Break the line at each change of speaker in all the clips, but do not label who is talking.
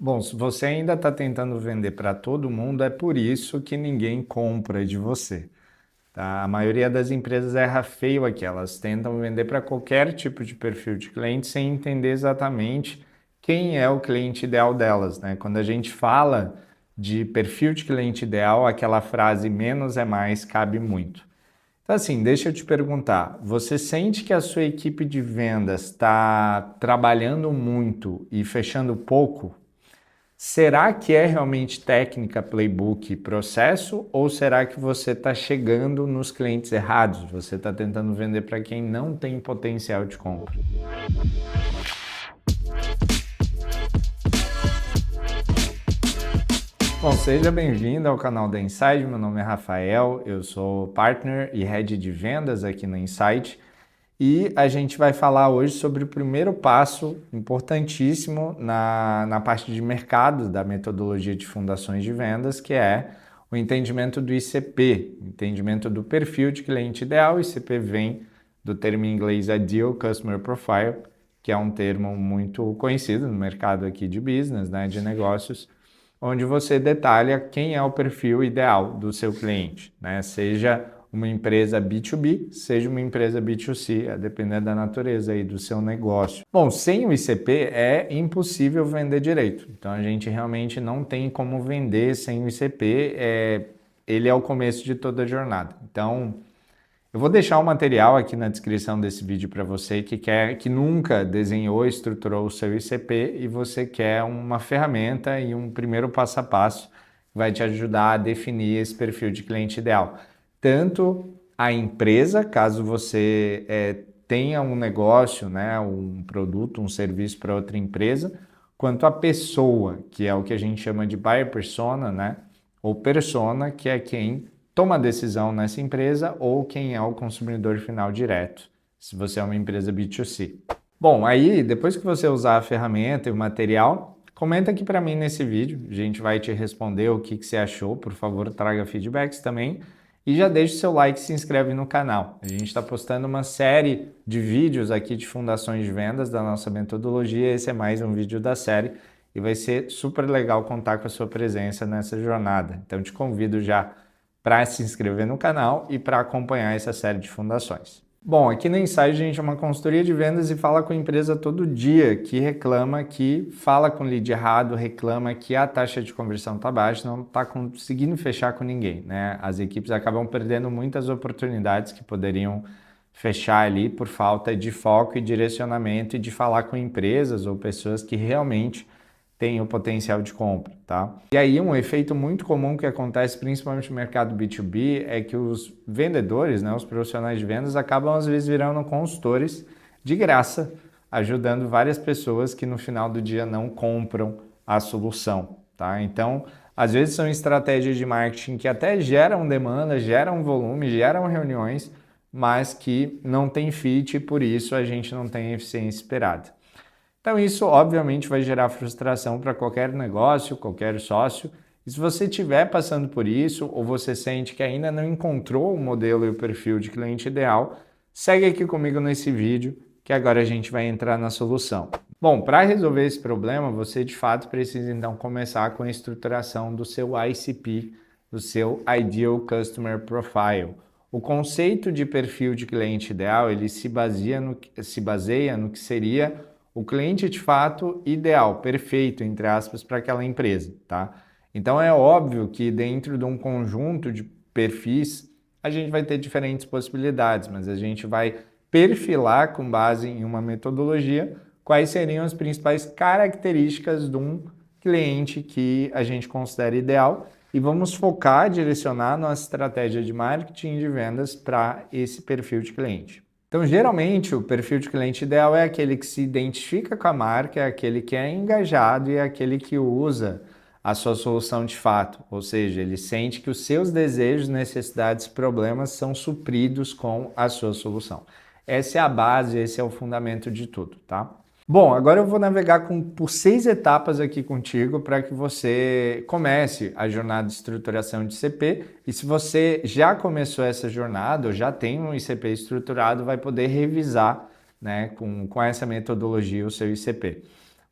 Bom, se você ainda está tentando vender para todo mundo, é por isso que ninguém compra de você, tá? A maioria das empresas erra feio aqui, elas tentam vender para qualquer tipo de perfil de cliente sem entender exatamente quem é o cliente ideal delas, né? Quando a gente fala de perfil de cliente ideal, aquela frase menos é mais cabe muito. Então, assim, deixa eu te perguntar, você sente que a sua equipe de vendas está trabalhando muito e fechando pouco? Será que é realmente técnica, playbook, processo? Ou será que você está chegando nos clientes errados? Você está tentando vender para quem não tem potencial de compra? Bom, seja bem-vindo ao canal da Insight. Meu nome é Rafael, eu sou partner e head de vendas aqui na Insight. E a gente vai falar hoje sobre o primeiro passo importantíssimo na parte de mercado da metodologia de fundações de vendas, que é o entendimento do ICP, entendimento do perfil de cliente ideal. O ICP vem do termo em inglês Ideal Customer Profile, que é um termo muito conhecido no mercado aqui de business, né, de negócios, onde você detalha quem é o perfil ideal do seu cliente, né? Seja uma empresa B2B, seja uma empresa B2C, a depender da natureza aí do seu negócio. Bom, sem o ICP é impossível vender direito. Então a gente realmente não tem como vender sem o ICP, ele é o começo de toda a jornada. Então, eu vou deixar o material aqui na descrição desse vídeo para você que nunca desenhou e estruturou o seu ICP e você quer uma ferramenta e um primeiro passo a passo que vai te ajudar a definir esse perfil de cliente ideal. Tanto a empresa, caso você tenha um negócio, né, um produto, um serviço para outra empresa, quanto a pessoa, que é o que a gente chama de buyer persona, né, ou persona, que é quem toma a decisão nessa empresa ou quem é o consumidor final direto, se você é uma empresa B2C. Bom, aí depois que você usar a ferramenta e o material, comenta aqui para mim nesse vídeo, a gente vai te responder o que você achou, por favor traga feedbacks também e já deixa o seu like e se inscreve no canal. A gente está postando uma série de vídeos aqui de fundações de vendas da nossa metodologia, esse é mais um vídeo da série e vai ser super legal contar com a sua presença nessa jornada. Então te convido já para se inscrever no canal e para acompanhar essa série de fundações. Bom, aqui na Insight a gente é uma consultoria de vendas e fala com a empresa todo dia que reclama que fala com lead errado, reclama que a taxa de conversão está baixa, não está conseguindo fechar com ninguém, né? As equipes acabam perdendo muitas oportunidades que poderiam fechar ali por falta de foco e direcionamento e de falar com empresas ou pessoas que realmente tem o potencial de compra, tá? E aí um efeito muito comum que acontece principalmente no mercado B2B é que os vendedores, né, os profissionais de vendas acabam às vezes virando consultores de graça, ajudando várias pessoas que no final do dia não compram a solução, tá? Então, às vezes são estratégias de marketing que até geram demanda, geram volume, geram reuniões, mas que não tem fit e por isso a gente não tem a eficiência esperada. Então isso obviamente vai gerar frustração para qualquer negócio, qualquer sócio. E se você estiver passando por isso ou você sente que ainda não encontrou o modelo e o perfil de cliente ideal, segue aqui comigo nesse vídeo que agora a gente vai entrar na solução. Bom, para resolver esse problema, você de fato precisa então começar com a estruturação do seu ICP, do seu Ideal Customer Profile. O conceito de perfil de cliente ideal, ele se baseia no que seria o cliente de fato ideal, perfeito, entre aspas, para aquela empresa, tá? Então é óbvio que dentro de um conjunto de perfis, a gente vai ter diferentes possibilidades, mas a gente vai perfilar com base em uma metodologia quais seriam as principais características de um cliente que a gente considera ideal e vamos focar, direcionar nossa estratégia de marketing e de vendas para esse perfil de cliente. Então, geralmente, o perfil de cliente ideal é aquele que se identifica com a marca, é aquele que é engajado e é aquele que usa a sua solução de fato. Ou seja, ele sente que os seus desejos, necessidades, problemas são supridos com a sua solução. Essa é a base, esse é o fundamento de tudo, tá? Bom, agora eu vou navegar por 6 etapas aqui contigo para que você comece a jornada de estruturação de ICP e se você já começou essa jornada ou já tem um ICP estruturado, vai poder revisar, né, com essa metodologia o seu ICP.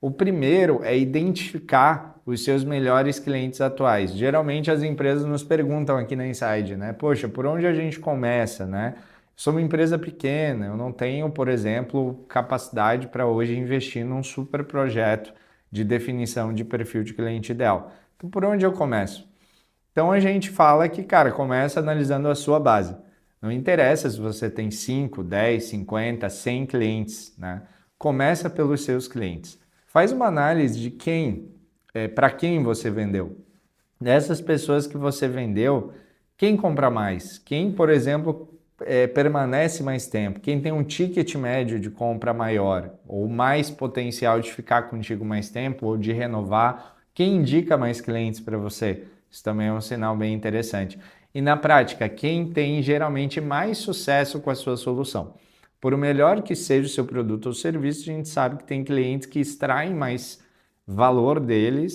O primeiro é identificar os seus melhores clientes atuais. Geralmente as empresas nos perguntam aqui na Inside, né? Poxa, por onde a gente começa, né? Sou uma empresa pequena, eu não tenho, por exemplo, capacidade para hoje investir num super projeto de definição de perfil de cliente ideal. Então, por onde eu começo? Então, a gente fala que, cara, começa analisando a sua base. Não interessa se você tem 5, 10, 50, 100 clientes, né? Começa pelos seus clientes. Faz uma análise de para quem você vendeu. Dessas pessoas que você vendeu, quem compra mais? Quem, por exemplo, permanece mais tempo? Quem tem um ticket médio de compra maior? Ou mais potencial de ficar contigo mais tempo ou de renovar? Quem indica mais clientes para você? Isso também é um sinal bem interessante. E na prática, quem tem geralmente mais sucesso com a sua solução? Por melhor que seja o seu produto ou serviço, a gente sabe que tem clientes que extraem mais valor dele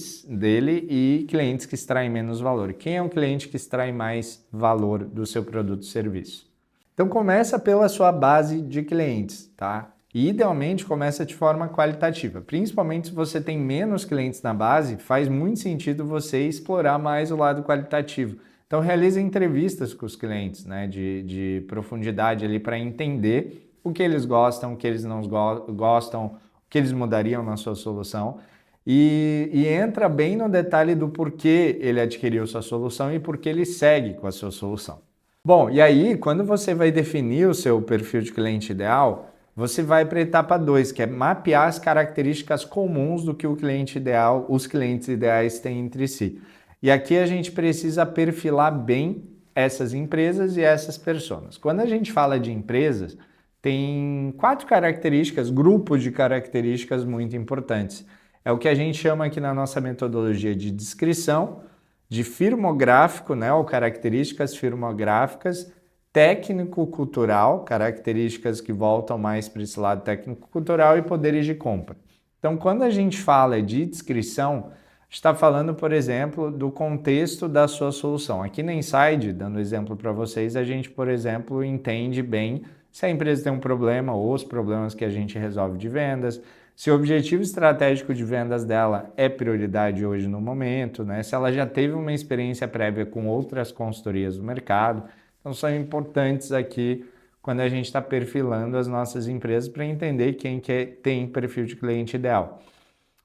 e clientes que extraem menos valor. Quem é um cliente que extrai mais valor do seu produto ou serviço? Então começa pela sua base de clientes, tá? E idealmente começa de forma qualitativa. Principalmente se você tem menos clientes na base, faz muito sentido você explorar mais o lado qualitativo. Então realize entrevistas com os clientes, né, de profundidade ali para entender o que eles gostam, o que eles não gostam, o que eles mudariam na sua solução. E entra bem no detalhe do porquê ele adquiriu sua solução e por que ele segue com a sua solução. Bom, e aí, quando você vai definir o seu perfil de cliente ideal, você vai para a etapa 2, que é mapear as características comuns do que o cliente ideal, os clientes ideais têm entre si. E aqui a gente precisa perfilar bem essas empresas e essas pessoas. Quando a gente fala de empresas, tem 4 características, grupos de características muito importantes. É o que a gente chama aqui na nossa metodologia de descrição, de firmográfico, né, ou características firmográficas, técnico-cultural, características que voltam mais para esse lado técnico-cultural e poderes de compra. Então, quando a gente fala de descrição, está falando, por exemplo, do contexto da sua solução. Aqui na Inside, dando exemplo para vocês, a gente, por exemplo, entende bem se a empresa tem um problema ou os problemas que a gente resolve de vendas, se o objetivo estratégico de vendas dela é prioridade hoje no momento, né? Se ela já teve uma experiência prévia com outras consultorias do mercado. Então, são importantes aqui quando a gente está perfilando as nossas empresas para entender quem tem perfil de cliente ideal.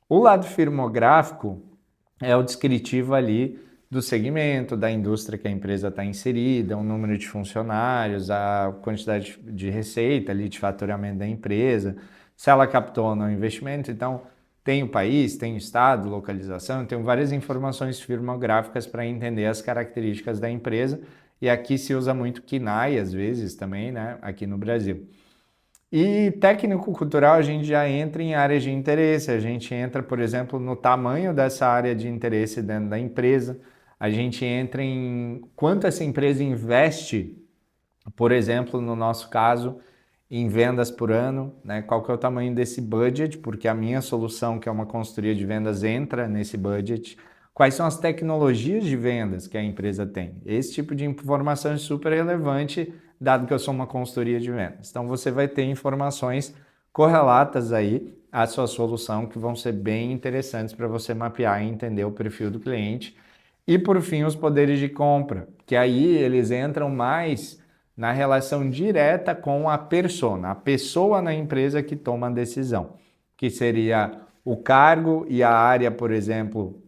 O lado firmográfico é o descritivo ali do segmento, da indústria que a empresa está inserida, o número de funcionários, a quantidade de receita ali, de faturamento da empresa, se ela captou ou não investimento. Então, tem o país, tem o estado, localização, tem várias informações firmográficas para entender as características da empresa. E aqui se usa muito KINAI, às vezes, também, né, aqui no Brasil. E técnico-cultural, a gente já entra em áreas de interesse, a gente entra, por exemplo, no tamanho dessa área de interesse dentro da empresa, a gente entra em quanto essa empresa investe, por exemplo, no nosso caso, em vendas por ano, né? Qual que é o tamanho desse budget, porque a minha solução, que é uma consultoria de vendas, entra nesse budget. Quais são as tecnologias de vendas que a empresa tem? Esse tipo de informação é super relevante, dado que eu sou uma consultoria de vendas. Então, você vai ter informações correlatas aí à sua solução que vão ser bem interessantes para você mapear e entender o perfil do cliente. E, por fim, os poderes de compra, que aí eles entram mais na relação direta com a persona, a pessoa na empresa que toma a decisão, que seria o cargo e a área, por exemplo,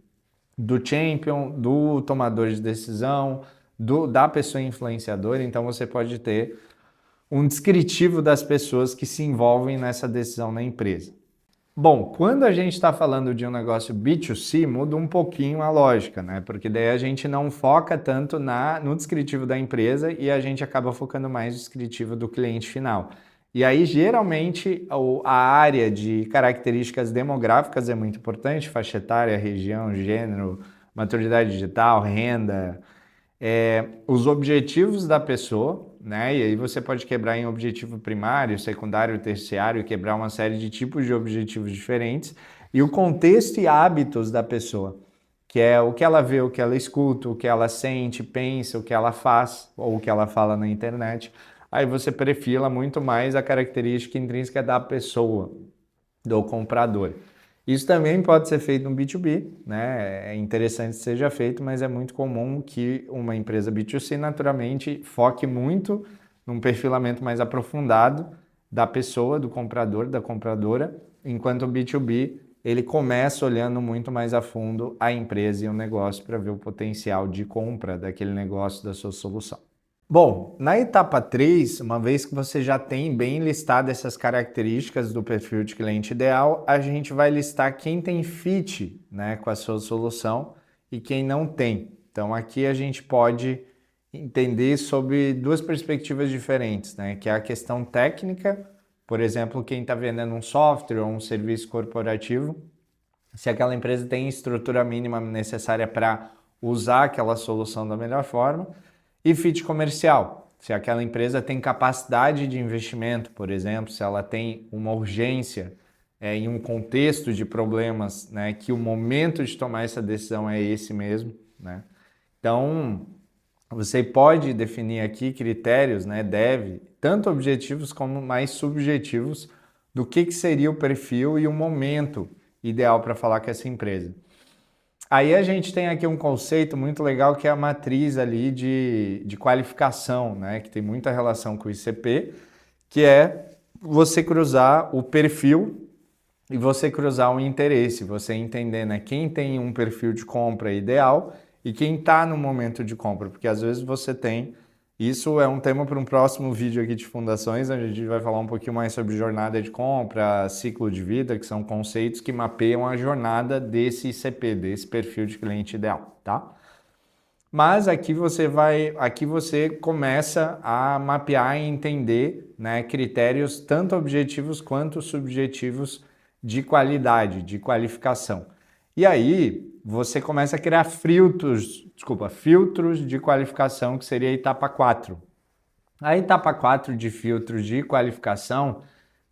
do champion, do tomador de decisão, da pessoa influenciadora. Então você pode ter um descritivo das pessoas que se envolvem nessa decisão na empresa. Bom, quando a gente está falando de um negócio B2C, muda um pouquinho a lógica, né? Porque daí a gente não foca tanto no descritivo da empresa e a gente acaba focando mais no descritivo do cliente final. E aí, geralmente, a área de características demográficas é muito importante, faixa etária, região, gênero, maturidade digital, renda, os objetivos da pessoa, né? E aí você pode quebrar em objetivo primário, secundário, terciário, quebrar uma série de tipos de objetivos diferentes, e o contexto e hábitos da pessoa, que é o que ela vê, o que ela escuta, o que ela sente, pensa, o que ela faz ou o que ela fala na internet. Aí você perfila muito mais a característica intrínseca da pessoa, do comprador. Isso também pode ser feito no B2B, né? É interessante que seja feito, mas é muito comum que uma empresa B2C naturalmente foque muito num perfilamento mais aprofundado da pessoa, do comprador, da compradora, enquanto o B2B ele começa olhando muito mais a fundo a empresa e o negócio para ver o potencial de compra daquele negócio, da sua solução. Bom, na etapa 3, uma vez que você já tem bem listado essas características do perfil de cliente ideal, a gente vai listar quem tem fit, né, com a sua solução e quem não tem. Então aqui a gente pode entender sobre duas perspectivas diferentes, né, que é a questão técnica, por exemplo, quem está vendendo um software ou um serviço corporativo, se aquela empresa tem estrutura mínima necessária para usar aquela solução da melhor forma, e fit comercial, se aquela empresa tem capacidade de investimento, por exemplo, se ela tem uma urgência em um contexto de problemas, né, que o momento de tomar essa decisão é esse mesmo, né? Então, você pode definir aqui critérios, né, deve, tanto objetivos como mais subjetivos, do que seria o perfil e o momento ideal para falar com essa empresa. Aí a gente tem aqui um conceito muito legal que é a matriz ali de qualificação, né? Que tem muita relação com o ICP, que é você cruzar o perfil e você cruzar o interesse, você entender, né, quem tem um perfil de compra ideal e quem está no momento de compra, porque às vezes você tem. Isso é um tema para um próximo vídeo aqui de fundações, onde a gente vai falar um pouquinho mais sobre jornada de compra, ciclo de vida, que são conceitos que mapeiam a jornada desse ICP, desse perfil de cliente ideal, tá? Mas aqui você começa a mapear e entender, né, critérios tanto objetivos quanto subjetivos de qualidade, de qualificação. E aí você começa a criar filtros de qualificação, que seria a etapa 4. A etapa 4 de filtros de qualificação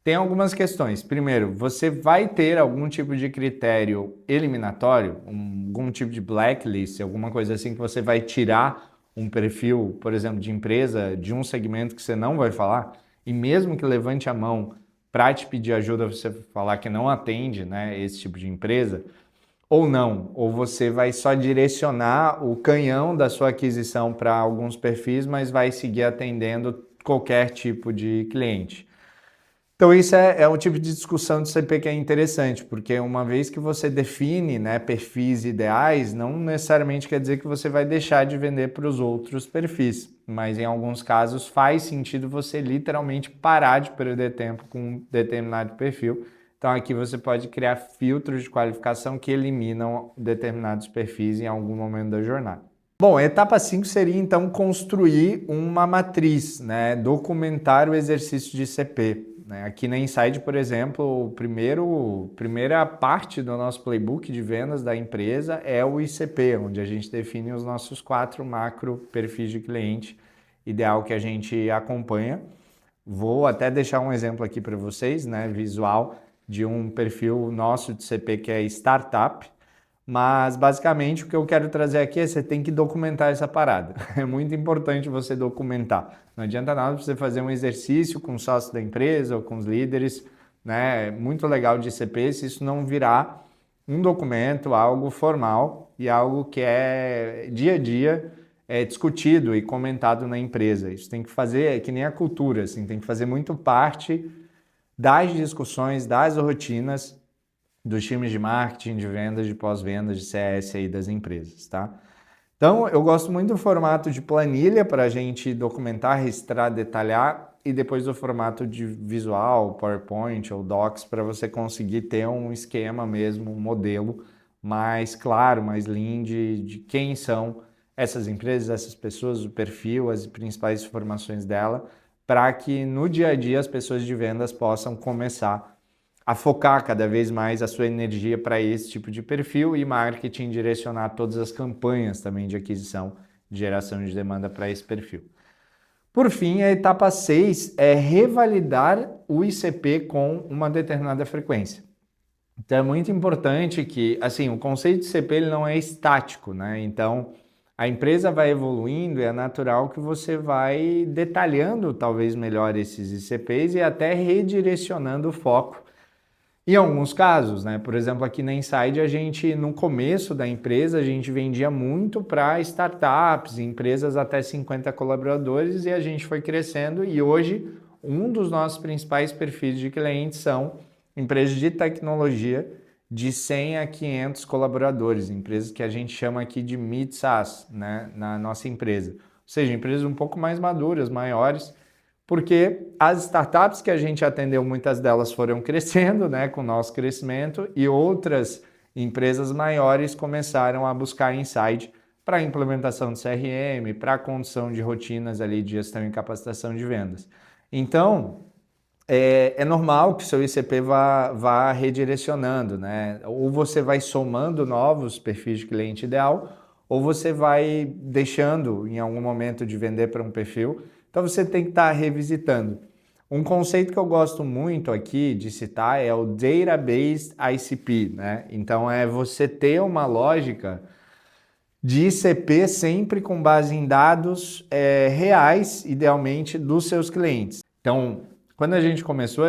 tem algumas questões. Primeiro, você vai ter algum tipo de critério eliminatório, algum tipo de blacklist, alguma coisa assim que você vai tirar um perfil, por exemplo, de empresa, de um segmento que você não vai falar, e mesmo que levante a mão para te pedir ajuda, você falar que não atende, né, esse tipo de empresa, ou não, ou você vai só direcionar o canhão da sua aquisição para alguns perfis, mas vai seguir atendendo qualquer tipo de cliente. Então, isso é um tipo de discussão de CP que é interessante, porque uma vez que você define, né, perfis ideais, não necessariamente quer dizer que você vai deixar de vender para os outros perfis, mas em alguns casos faz sentido você literalmente parar de perder tempo com um determinado perfil. Então, aqui você pode criar filtros de qualificação que eliminam determinados perfis em algum momento da jornada. Bom, a etapa 5 seria então construir uma matriz, né? Documentar o exercício de CP. Né? Aqui na Inside, por exemplo, primeira parte do nosso playbook de vendas da empresa é o ICP, onde a gente define os nossos 4 macro perfis de cliente ideal que a gente acompanha. Vou até deixar um exemplo aqui para vocês, né? Visual de um perfil nosso de CP que é startup. Mas basicamente o que eu quero trazer aqui é você tem que documentar essa parada. É muito importante você documentar. Não adianta nada você fazer um exercício com o sócio da empresa ou com os líderes, né? Muito legal de ICP se isso não virar um documento, algo formal e algo que é dia a dia discutido e comentado na empresa. Isso tem que fazer, é que nem a cultura, assim, tem que fazer muito parte das discussões, das rotinas dos times de marketing, de vendas, de pós-vendas, de CS aí das empresas, tá? Então, eu gosto muito do formato de planilha para a gente documentar, registrar, detalhar e depois do formato de visual, PowerPoint ou Docs para você conseguir ter um esquema mesmo, um modelo mais claro, mais lean de quem são essas empresas, essas pessoas, o perfil, as principais informações dela, para que no dia a dia as pessoas de vendas possam começar a focar cada vez mais a sua energia para esse tipo de perfil e marketing direcionar todas as campanhas também de aquisição, de geração de demanda para esse perfil. Por fim, a etapa 6 é revalidar o ICP com uma determinada frequência. Então é muito importante que, assim, o conceito de ICP ele não é estático, né? Então a empresa vai evoluindo e é natural que você vai detalhando talvez melhor esses ICPs e até redirecionando o foco Em alguns casos, né? Por exemplo, aqui na Inside, a gente, no começo da empresa, a gente vendia muito para startups, empresas até 50 colaboradores, e a gente foi crescendo, e hoje um dos nossos principais perfis de clientes são empresas de tecnologia de 100 a 500 colaboradores, empresas que a gente chama aqui de mid-SaaS, né, na nossa empresa. Ou seja, empresas um pouco mais maduras, maiores, porque as startups que a gente atendeu, muitas delas foram crescendo, né, com o nosso crescimento, e outras empresas maiores começaram a buscar Insight para implementação de CRM, para a condução de rotinas ali de gestão e capacitação de vendas. Então, é normal que seu ICP vá redirecionando, né? Ou você vai somando novos perfis de cliente ideal, ou você vai deixando em algum momento de vender para um perfil. Então você tem que estar revisitando. Um conceito que eu gosto muito aqui de citar é o Database ICP, né? Então é você ter uma lógica de ICP sempre com base em dados reais, idealmente, dos seus clientes. Então, quando a gente começou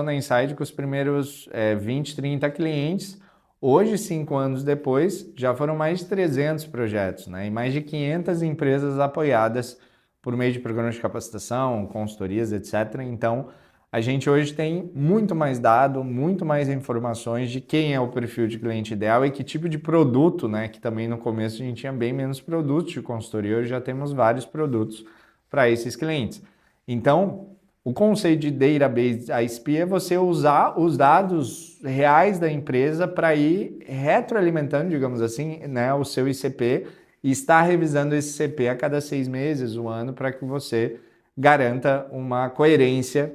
na Insight com os primeiros 20, 30 clientes. Hoje, 5 anos depois, já foram mais de 300 projetos, né? E mais de 500 empresas apoiadas por meio de programas de capacitação, consultorias, etc. Então, a gente hoje tem muito mais dado, muito mais informações de quem é o perfil de cliente ideal e que tipo de produto, né? Que também no começo a gente tinha bem menos produtos de consultoria, hoje já temos vários produtos para esses clientes. Então, o conceito de Database ICP é você usar os dados reais da empresa para ir retroalimentando, digamos assim, né, o seu ICP e estar revisando esse ICP a cada 6 meses, um ano, para que você garanta uma coerência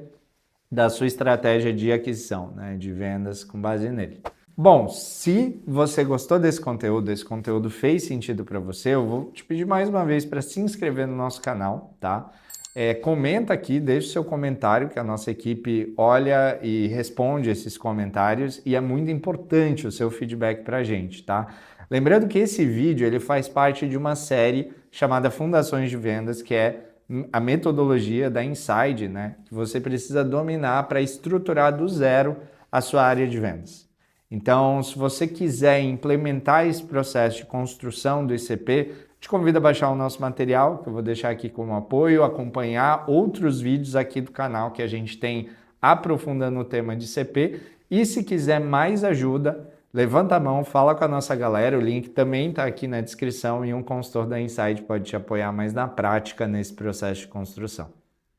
da sua estratégia de aquisição, né, de vendas com base nele. Bom, se você gostou desse conteúdo fez sentido para você, eu vou te pedir mais uma vez para se inscrever no nosso canal, tá? Comenta aqui, deixe seu comentário, que a nossa equipe olha e responde esses comentários e é muito importante o seu feedback para a gente, tá? Lembrando que esse vídeo ele faz parte de uma série chamada Fundações de Vendas, que é a metodologia da Inside, né? Que você precisa dominar para estruturar do zero a sua área de vendas. Então, se você quiser implementar esse processo de construção do ICP, te convido a baixar o nosso material, que eu vou deixar aqui como apoio, acompanhar outros vídeos aqui do canal que a gente tem aprofundando o tema de ICP. E se quiser mais ajuda, levanta a mão, fala com a nossa galera, o link também está aqui na descrição e um consultor da Insight pode te apoiar mais na prática nesse processo de construção.